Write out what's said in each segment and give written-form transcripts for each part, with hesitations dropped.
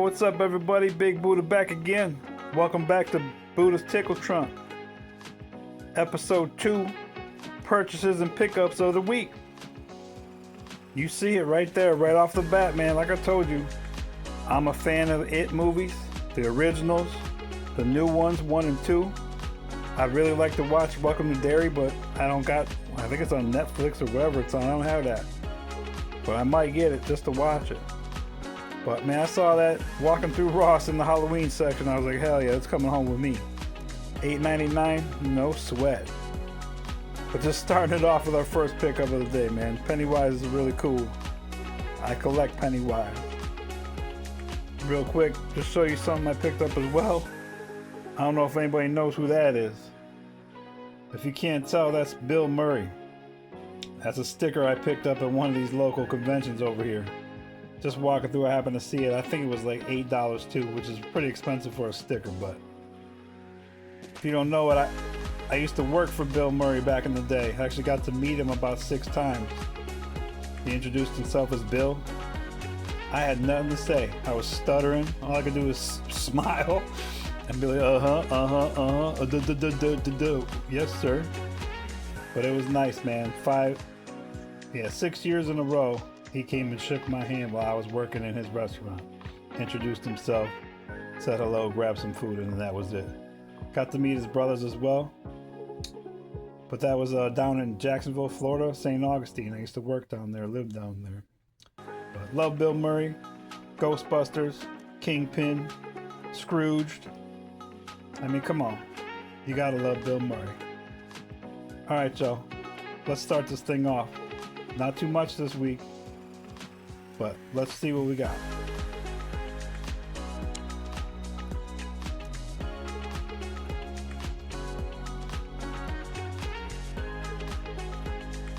what's up everybody? Big Buddha back again. Welcome back to Buddha's Tickle Trunk. Episode 2, purchases and pickups of the week. You see it right there, right off the bat, man. Like I told you, I'm a fan of It movies, the originals, the new ones, 1 and 2. I really like to watch Welcome to Derry, but I think it's on Netflix or whatever it's on. I don't have that. But I might get it just to watch it. But man, I saw that walking through Ross in the Halloween section. I was like, hell yeah, it's coming home with me. $8.99, no sweat. But just starting it off with our first pickup of the day, man. Pennywise is really cool. I collect Pennywise. Real quick, just show you something I picked up as well. I don't know if anybody knows who that is. If you can't tell, that's Bill Murray. That's a sticker I picked up at one of these local conventions over here. Just walking through, I happened to see it. I think it was like $8 too, which is pretty expensive for a sticker, but if you don't know it, I used to work for Bill Murray back in the day. I actually got to meet him about 6 times. He introduced himself as Bill. I had nothing to say. I was stuttering. All I could do was smile and be like, yes sir. But it was nice, man. 6 years in a row, he came and shook my hand while I was working in his restaurant. Introduced himself, said hello, grabbed some food, and that was it. Got to meet his brothers as well. But that was down in Jacksonville, Florida, St. Augustine. I used to work down there, live down there. But love Bill Murray, Ghostbusters, Kingpin, Scrooged. I mean, come on. You gotta love Bill Murray. Alright, y'all. Let's start this thing off. Not too much this week, but let's see what we got.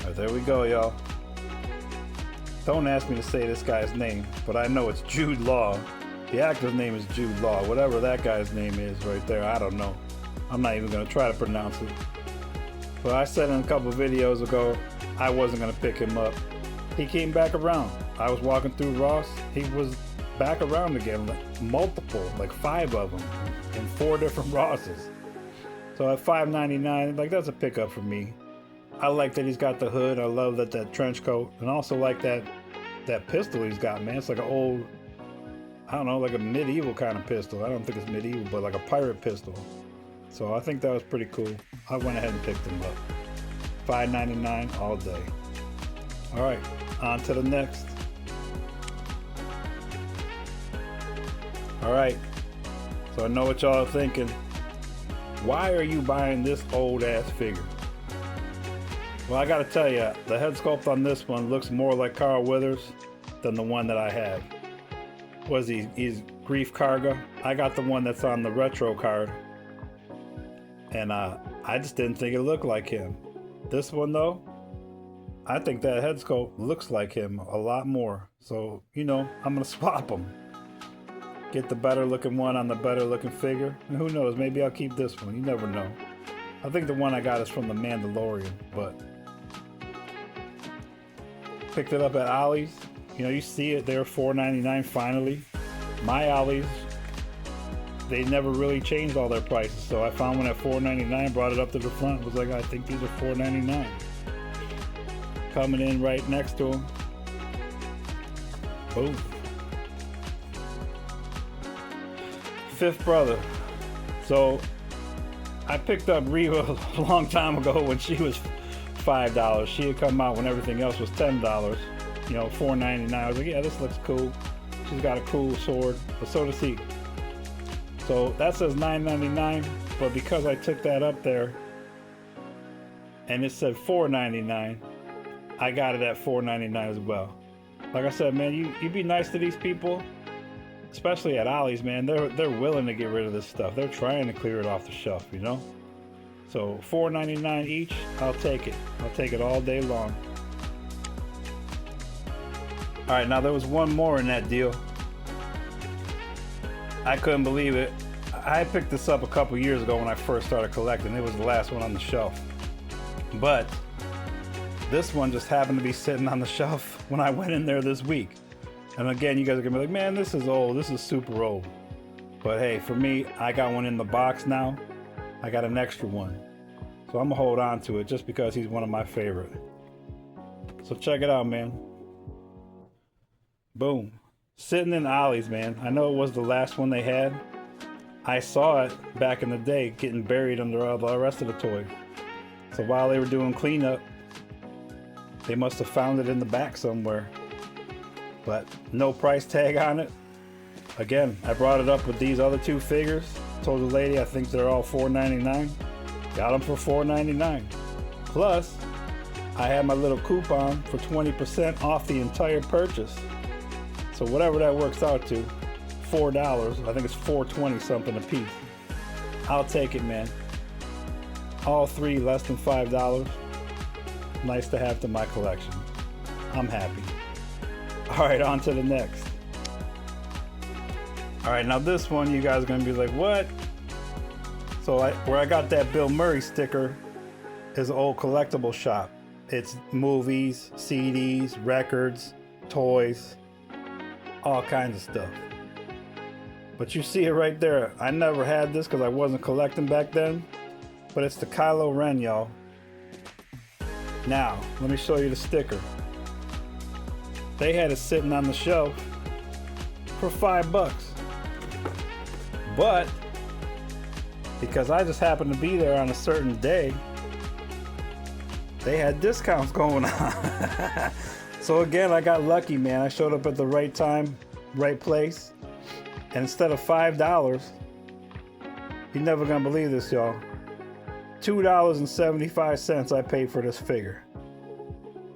Alright, there we go, y'all. Don't ask me to say this guy's name, but I know it's Jude Law. The actor's name is Jude Law. Whatever that guy's name is right there, I don't know. I'm not even going to try to pronounce it. But I said in a couple videos ago, I wasn't going to pick him up. He came back around. I was walking through Ross. He was back around again, like 5 of them in 4 different Rosses. So at $5.99, like that's a pickup for me. I like that he's got the hood. I love that trench coat, and also like that pistol he's got, man. It's like an old, I don't know, like a medieval kind of pistol. I don't think it's medieval, but like a pirate pistol. So I think that was pretty cool. I went ahead and picked him up. $5.99 all day. All right, on to the next. All right, so I know what y'all are thinking. Why are you buying this old ass figure? Well, I gotta tell you, the head sculpt on this one looks more like Carl Weathers than the one that I have. He's Grief Karga. I got the one that's on the retro card, and I just didn't think it looked like him. This one though, I think that head sculpt looks like him a lot more. So, you know, I'm gonna swap them. Get the better looking one on the better looking figure. And who knows, maybe I'll keep this one. You never know. I think the one I got is from The Mandalorian, but picked it up at Ollie's. You know, you see it there, $4.99 finally. My Ollie's, they never really changed all their prices, so I found one at $4.99, brought it up to the front, was like, I think these are $4.99. Coming in right next to them. Boom. Fifth brother. So I picked up Reva a long time ago when she was $5. She had come out when everything else was $10. You know, $4.99. I was like, yeah, this looks cool. She's got a cool sword, but so does he. So that says $9.99, but because I took that up there and it said $4.99, I got it at $4.99 as well. Like I said, man, you be nice to these people, especially at Ollie's, man. They're willing to get rid of this stuff. They're trying to clear it off the shelf, you know? So $4.99 each, I'll take it. I'll take it all day long. All right, now there was one more in that deal. I couldn't believe it. I picked this up a couple years ago when I first started collecting. It was the last one on the shelf. But This one just happened to be sitting on the shelf when I went in there this week. And again, you guys are gonna be like, man, this is old, this is super old. But hey, for me, I got one in the box now. I got an extra one. So I'm gonna hold on to it just because he's one of my favorite. So check it out, man. Boom. Sitting in Ollie's, man. I know it was the last one they had. I saw it back in the day getting buried under all the rest of the toys. So while they were doing cleanup, they must have found it in the back somewhere. But no price tag on it. Again, I brought it up with these other two figures. Told the lady I think they're all $4.99. Got them for $4.99. Plus, I had my little coupon for 20% off the entire purchase. So whatever that works out to, $4. I think it's $4.20 something a piece. I'll take it, man. All three less than $5. Nice to have to my collection. I'm happy. All right, on to the next. All right, now this one you guys are gonna be like, what? So where I got that Bill Murray sticker is an old collectible shop. It's movies, CDs, records, toys, all kinds of stuff. But you see it right there. I never had this because I wasn't collecting back then, but it's the Kylo Ren, y'all. Now, let me show you the sticker. They had it sitting on the shelf for $5. But because I just happened to be there on a certain day, they had discounts going on. So again, I got lucky, man. I showed up at the right time, right place. And instead of $5, you're never gonna believe this, y'all. $2.75 I paid for this figure.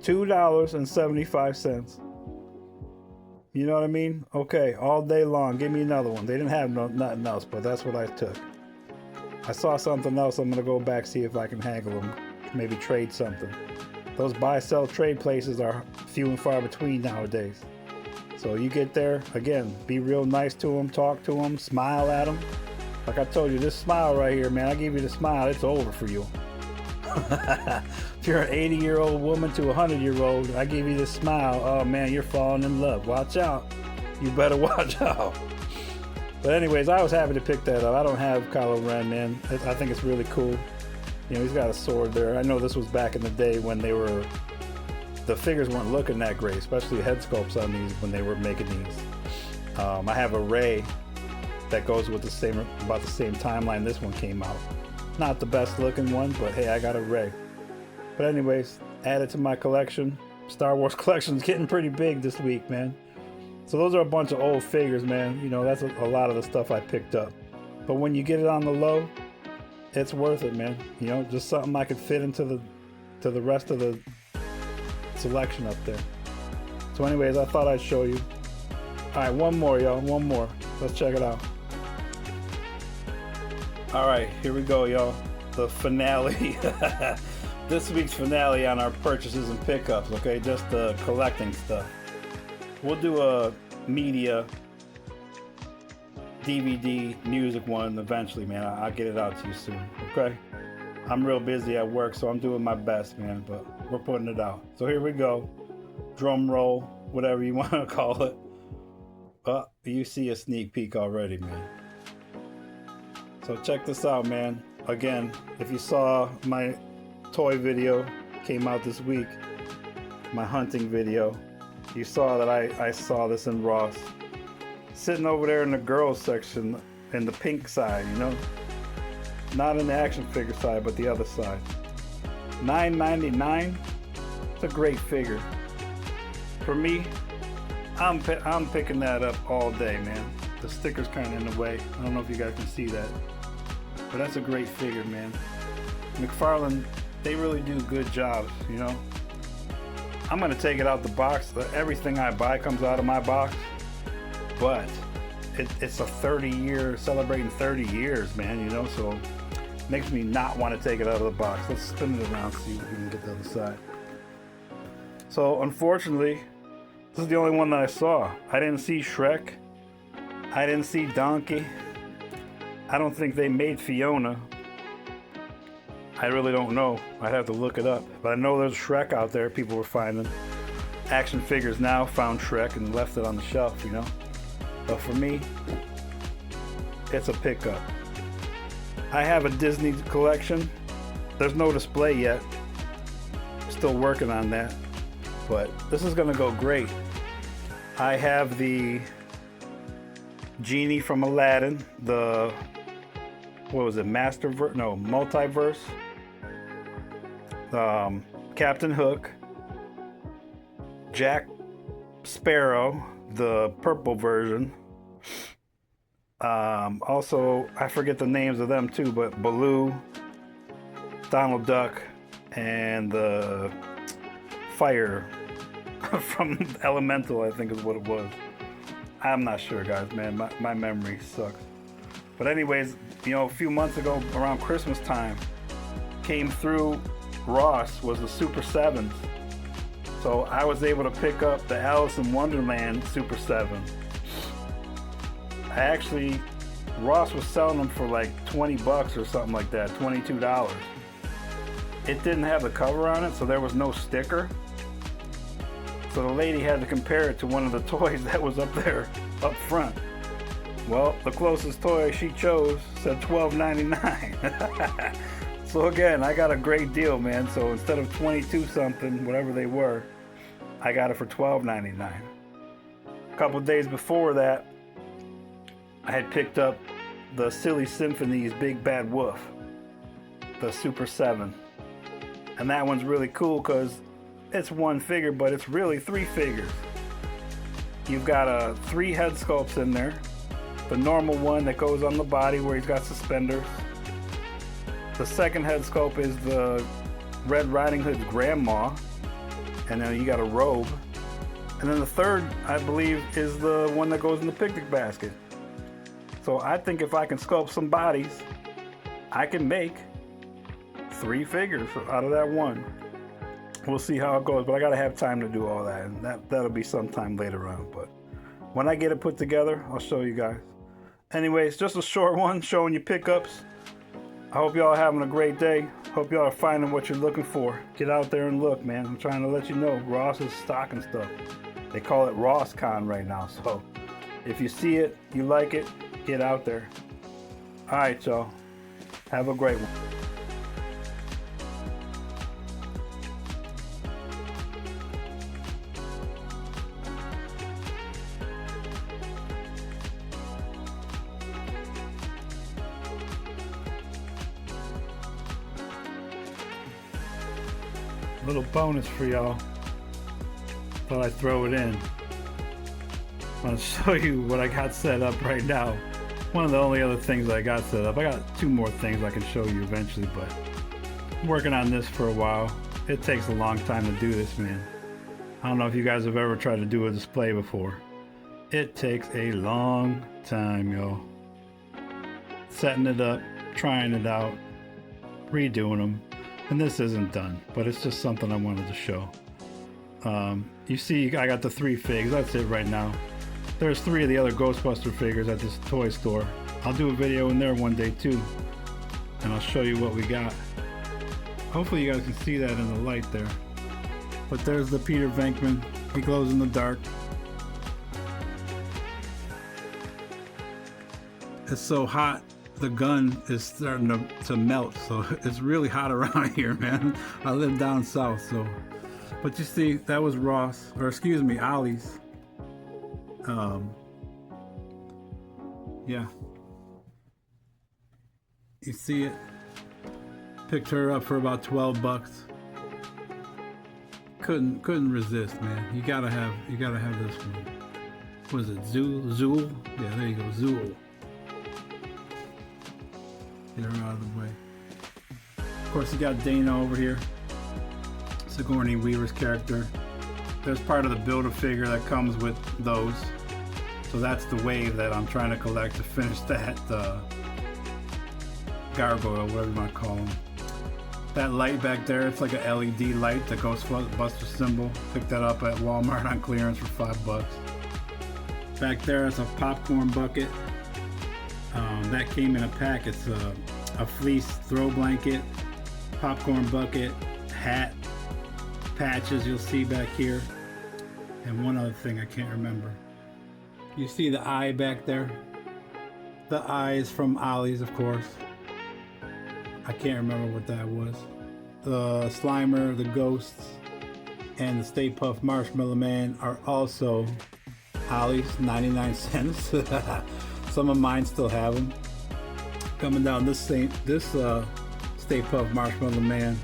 $2.75. You know what I mean? Okay, all day long, give me another one. They didn't have nothing else, but that's what I took. I saw something else. I'm gonna go back, see if I can haggle them, maybe trade something. Those buy, sell, trade places are few and far between nowadays. So you get there, again, be real nice to them, talk to them, smile at them. Like I told you, this smile right here, man, I give you the smile, it's over for you. If you're an 80-year-old woman to a 100-year-old, I give you this smile, oh man, you're falling in love. Watch out. You better watch out. But anyways, I was happy to pick that up. I don't have Kylo Ren, man. I think it's really cool. You know, he's got a sword there. I know this was back in the day when the figures weren't looking that great, especially head sculpts on these when they were making these. I have a Rey that goes with about the same timeline this one came out. Not the best looking one, but hey, I got a Rey. But anyways, added to my collection. Star Wars collection's getting pretty big this week, man. So those are a bunch of old figures, man. You know, that's a lot of the stuff I picked up. But when you get it on the low, it's worth it, man. You know, just something I could fit into the rest of the selection up there. So anyways, I thought I'd show you. All right, one more, y'all. One more. Let's check it out. All right, here we go, y'all. The finale. This week's finale on our purchases and pickups, okay? Just the collecting stuff. We'll do a media DVD music one eventually, man. I'll get it out to you soon, okay? I'm real busy at work, so I'm doing my best, man, but we're putting it out. So here we go. Drum roll, whatever you want to call it. You see a sneak peek already, man. So check this out, man. Again, if you saw my toy video came out this week, my hunting video, you saw that I saw this in Ross. Sitting over there in the girls section in the pink side, you know? Not in the action figure side, but the other side. $9.99. It's a great figure. For me, I'm picking that up all day, man. The sticker's kind of in the way. I don't know if you guys can see that. But that's a great figure, man. McFarlane, they really do good jobs, you know? I'm gonna take it out the box. Everything I buy comes out of my box. But it's a 30-year, celebrating 30 years, man, you know? So it makes me not want to take it out of the box. Let's spin it around, see if we can get the other side. So unfortunately, this is the only one that I saw. I didn't see Shrek. I didn't see Donkey. I don't think they made Fiona. I really don't know. I'd have to look it up. But I know there's Shrek out there people were finding. Action Figures Now found Shrek and left it on the shelf, you know. But for me, it's a pickup. I have a Disney collection. There's no display yet. Still working on that. But this is gonna go great. I have the Genie from Aladdin, the, what was it, Multiverse. Captain Hook, Jack Sparrow, the purple version. Also, I forget the names of them too, but Baloo, Donald Duck, and the fire from Elemental, I think is what it was. I'm not sure, guys, man. My memory sucks. But anyways, you know, a few months ago, around Christmas time, came through Ross was the Super 7s. So I was able to pick up the Alice in Wonderland Super 7. Ross was selling them for like 20 bucks or something like that, $22. It didn't have the cover on it, so there was no sticker. So the lady had to compare it to one of the toys that was up there, up front. Well, the closest toy she chose said $12.99. So again, I got a great deal, man. So instead of 22 something, whatever they were, I got it for $12.99. A couple days before that, I had picked up the Silly Symphony's Big Bad Wolf, the Super 7. And that one's really cool because it's one figure, but it's really 3 figures. You've got 3 head sculpts in there. The normal one that goes on the body where he's got suspenders. The second head sculpt is the Red Riding Hood's grandma, and then you got a robe. And then the third, I believe, is the one that goes in the picnic basket. So I think if I can sculpt some bodies, I can make 3 figures out of that one. We'll see how it goes, but I gotta have time to do all that, and that'll be sometime later on. But when I get it put together, I'll show you guys. Anyways, just a short one showing you pickups. I hope y'all are having a great day. Hope y'all are finding what you're looking for. Get out there and look, man. I'm trying to let you know Ross is stocking stuff. They call it RossCon right now. So if you see it, you like it, get out there. All right, y'all. Have a great one. Little bonus for y'all. Thought I'd throw it in. I want to show you what I got set up right now. One of the only other things I got set up. I got 2 more things I can show you eventually, but I'm working on this for a while. It takes a long time to do this, man. I don't know if you guys have ever tried to do a display before. It takes a long time, y'all. Setting it up, trying it out, redoing them. And this isn't done, but it's just something I wanted to show. You see, I got the 3 figs. That's it right now. There's 3 of the other Ghostbuster figures at this toy store. I'll do a video in there one day too, and I'll show you what we got. Hopefully you guys can see that in the light there. But there's the Peter Venkman. He glows in the dark. It's so hot. The gun is starting to melt, so it's really hot around here, man. I live down south, so. But you see, that was Ross, or excuse me, Ollie's. Yeah. You see it? Picked her up for about 12 bucks. Couldn't resist, man. You gotta have this one. What is it? Zool? Yeah, there you go, Zool. Get her out of the way. Of course, you got Dana over here. Sigourney Weaver's character. There's part of the Build-A-Figure that comes with those. So that's the wave that I'm trying to collect to finish that gargoyle, whatever you want to call them. That light back there, it's like a LED light, the Ghostbusters symbol. Picked that up at Walmart on clearance for 5 bucks. Back there, it's a popcorn bucket. That came in a pack. It's a fleece throw blanket, popcorn bucket, hat, patches you'll see back here. And one other thing I can't remember. You see the eye back there? The eye is from Ollie's, of course. I can't remember what that was. The Slimer, the Ghosts, and the Stay Puft Marshmallow Man are also Ollie's, 99 cents. Some of mine still have them. Coming down this Stay Puft Marshmallow Man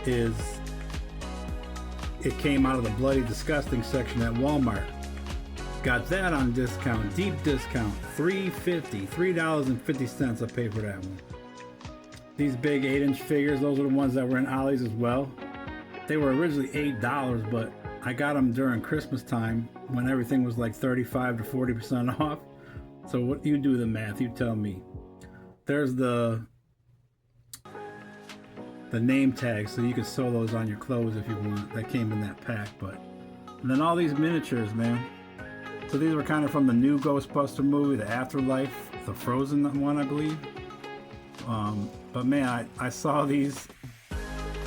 is, it came out of the Bloody Disgusting section at Walmart. Got that on discount, deep discount, $3.50, $3.50 I paid for that one. These big 8-inch figures, those are the ones that were in Ollie's as well. They were originally $8, but I got them during Christmas time when everything was like 35 to 40% off. So what, you do the math, you tell me. There's the name tag, so you can sew those on your clothes if you want. That came in that pack. But and then all these miniatures, man. So these were kind of from the new Ghostbuster movie, the Afterlife, the Frozen one, I believe. But man, I saw these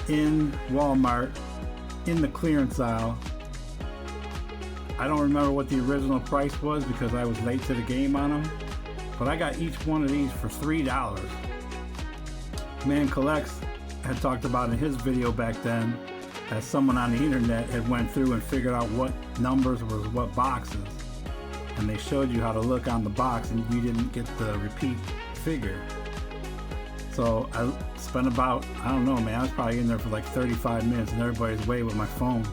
in Walmart in the clearance aisle. I don't remember what the original price was because I was late to the game on them, but I got each one of these for $3. Man Collects had talked about in his video back then that someone on the internet had went through and figured out what numbers was what boxes, and they showed you how to look on the box and you didn't get the repeat figure. So I spent about, I don't know, man, I was probably in there for like 35 minutes and everybody's way with my phone,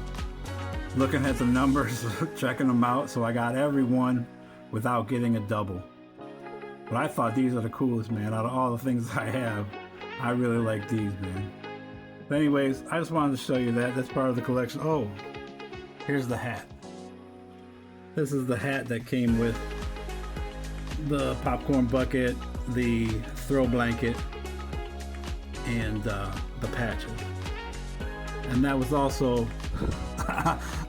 looking at the numbers, checking them out. So I got every one without getting a double. But I thought these are the coolest, man. Out of all the things I have, I really like these, man. But anyways, I just wanted to show you that. That's part of the collection. Oh, here's the hat. This is the hat that came with the popcorn bucket, the throw blanket, and the patches. And that was also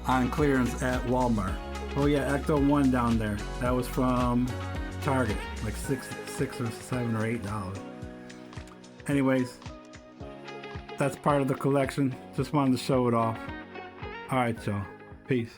on clearance at Walmart. Oh yeah, Ecto 1 down there. That was from Target, like six or $7 or $8. Anyways, that's part of the collection. Just wanted to show it off. Alright, y'all. Peace.